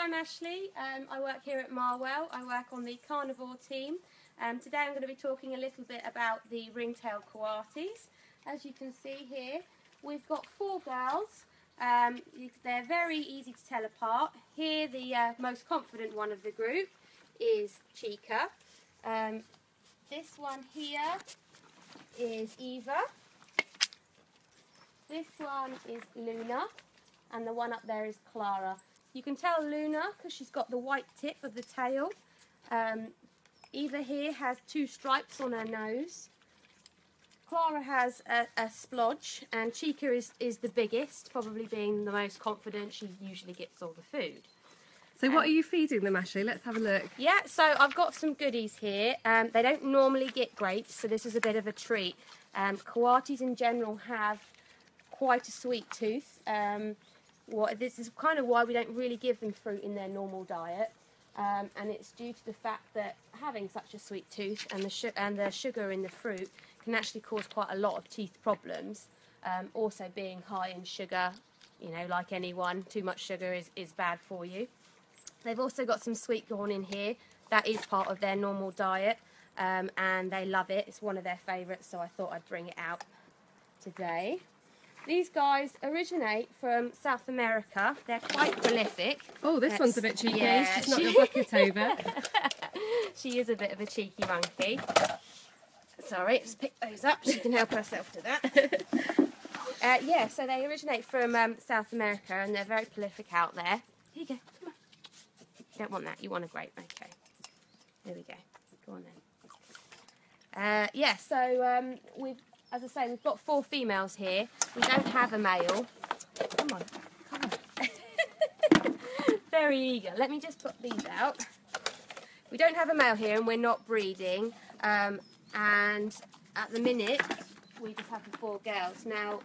I'm Ashleigh. I work here at Marwell. I work on the carnivore team. Today I'm going to be talking a little bit about the ringtail coatis. As you can see here, we've got 4 girls. They're very easy to tell apart. Here the most confident one of the group is Chica. This one here is Eva. This one is Luna, and the one up there is Clara. You can tell Luna because she's got the white tip of the tail. Eva here has 2 stripes on her nose. Clara has a splodge, and Chica is the biggest, probably being the most confident. She usually gets all the food. So what are you feeding them, Ashleigh? Let's have a look. Yeah, so I've got some goodies here. They don't normally get grapes, so this is a bit of a treat. Coatis in general have quite a sweet tooth. This is kind of why we don't really give them fruit in their normal diet. And it's due to the fact that having such a sweet tooth and the sugar in the fruit can actually cause quite a lot of teeth problems. Also being high in sugar, you know, like anyone, too much sugar is bad for you. They've also got some sweet corn in here. That is part of their normal diet, and they love it. It's one of their favourites, so I thought I'd bring it out today. These guys originate from South America. They're quite prolific. Oh, this one's a bit cheeky. Yeah, She's knocked your bucket over. She is a bit of a cheeky monkey. Sorry, just pick those up. She can help herself to that. Yeah, so they originate from South America, and they're very prolific out there. Here you go. Come on. You don't want that. You want a grape. Okay. There we go. Go on then. Yeah, so as I say, we've got 4 females here. We don't have a male. Come on. Come on. Very eager. Let me just put these out. We don't have a male here, and we're not breeding. And at the minute, we just have the 4 girls. Now,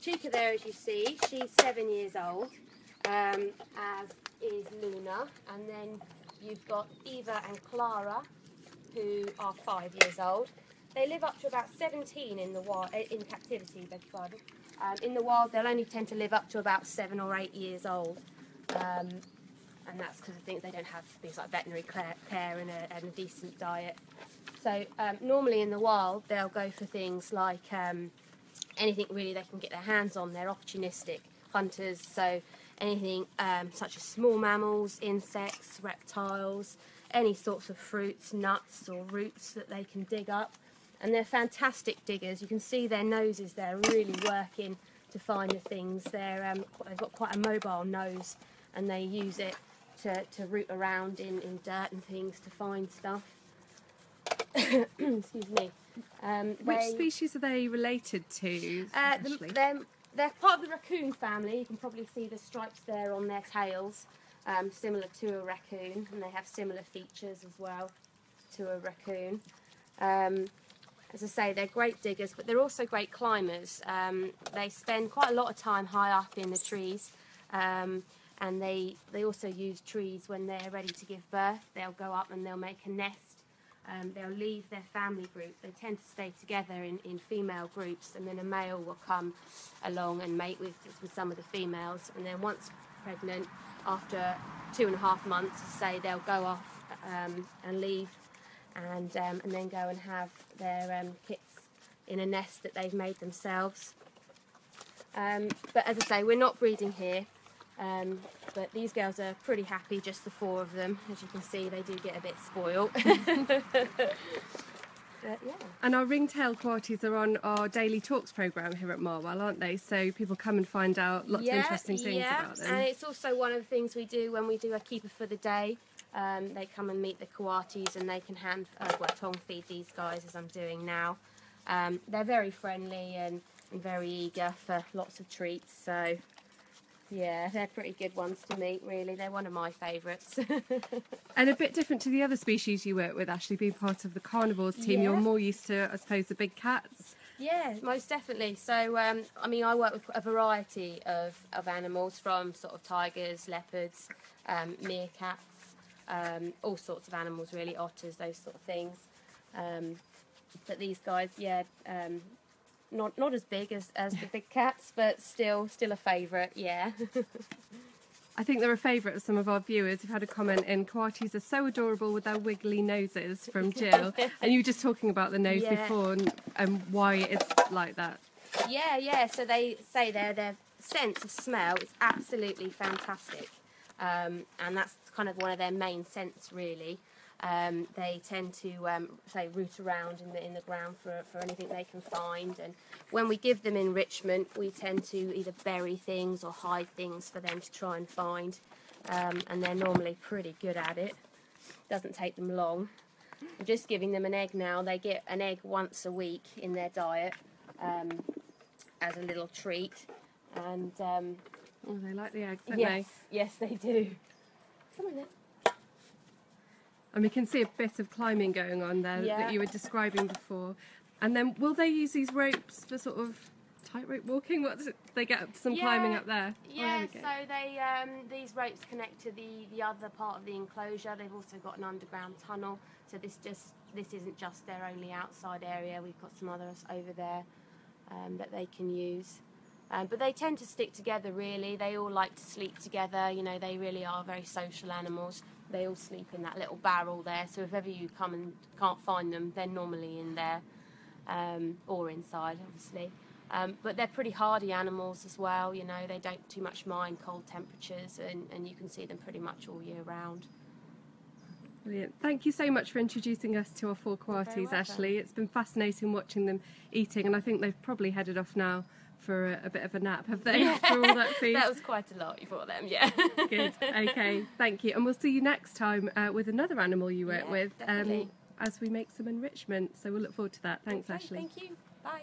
Chica there, as you see, she's 7 years old, as is Luna. And then you've got Eva and Clara, who are 5 years old. They live up to about 17 in the wild, in captivity, beg your pardon. In the wild, they'll only tend to live up to about 7 or 8 years old. And that's because I think they don't have things like veterinary care and a decent diet. So normally in the wild, they'll go for things like anything really they can get their hands on. They're opportunistic hunters, so anything such as small mammals, insects, reptiles, any sorts of fruits, nuts or roots that they can dig up. And they're fantastic diggers. You can see their noses there really working to find the things. They've got quite a mobile nose, and they use it to root around in dirt and things to find stuff. Excuse me. Which species are they related to? They're part of the raccoon family. You can probably see the stripes there on their tails, similar to a raccoon, and they have similar features as well to a raccoon. As I say, they're great diggers, but they're also great climbers. They spend quite a lot of time high up in the trees, and they also use trees when they're ready to give birth. They'll go up and they'll make a nest. They'll leave their family group. They tend to stay together in female groups, and then a male will come along and mate with some of the females. And then once pregnant, after 2.5 months, say, they'll go off and leave, and then go and have their kits in a nest that they've made themselves. But as I say, we're not breeding here. But these girls are pretty happy, just the 4 of them. As you can see, they do get a bit spoiled. But, yeah. And our ringtail coatis are on our daily talks programme here at Marwell, aren't they? So people come and find out lots of interesting things about them. And it's also one of the things we do when we do a keeper for the day. They come and meet the coatis, and they can tongue feed these guys as I'm doing now. They're very friendly and very eager for lots of treats. So yeah, they're pretty good ones to meet, really. They're one of my favourites. And a bit different to the other species you work with, Ashleigh, being part of the carnivores team. Yeah. You're more used to, I suppose, the big cats. Yeah, most definitely. So, I mean, I work with a variety of animals, from sort of tigers, leopards, meerkats, all sorts of animals, really, otters, those sort of things. But these guys, yeah, not as big as the big cats, but still a favourite, yeah. I think they're a favourite of some of our viewers. We've had a comment in, Coatis are so adorable with their wiggly noses, from Jill. And you were just talking about the nose before and why it's like that. Yeah, so they say their sense of smell is absolutely fantastic. And that's kind of one of their main scents, really. They tend to say root around in the ground for anything they can find, and when we give them enrichment we tend to either bury things or hide things for them to try and find, and they're normally pretty good at it. Doesn't take them long. I'm just giving them an egg now. They get an egg once a week in their diet as a little treat, and oh, they like the eggs, don't they? Yes they do. Come on then. And we can see a bit of climbing going on there that you were describing before. And then will they use these ropes for sort of tightrope walking? What they get some climbing up there? Yeah, so they these ropes connect to the other part of the enclosure. They've also got an underground tunnel. So this isn't just their only outside area. We've got some others over there that they can use. But they tend to stick together, really. They all like to sleep together. You know, they really are very social animals. They all sleep in that little barrel there, so if ever you come and can't find them, they're normally in there, or inside, obviously. But they're pretty hardy animals as well, you know, they don't too much mind cold temperatures, and you can see them pretty much all year round. Brilliant. Thank you so much for introducing us to our 4 Coatis, Ashleigh. It's been fascinating watching them eating, and I think they've probably headed off now for a bit of a nap, have they? For all that food. That was quite a lot for them, yeah. Good. Okay, thank you. And we'll see you next time with another animal you work with as we make some enrichment. So we'll look forward to that. Thanks, Ashleigh. Thank you. Bye.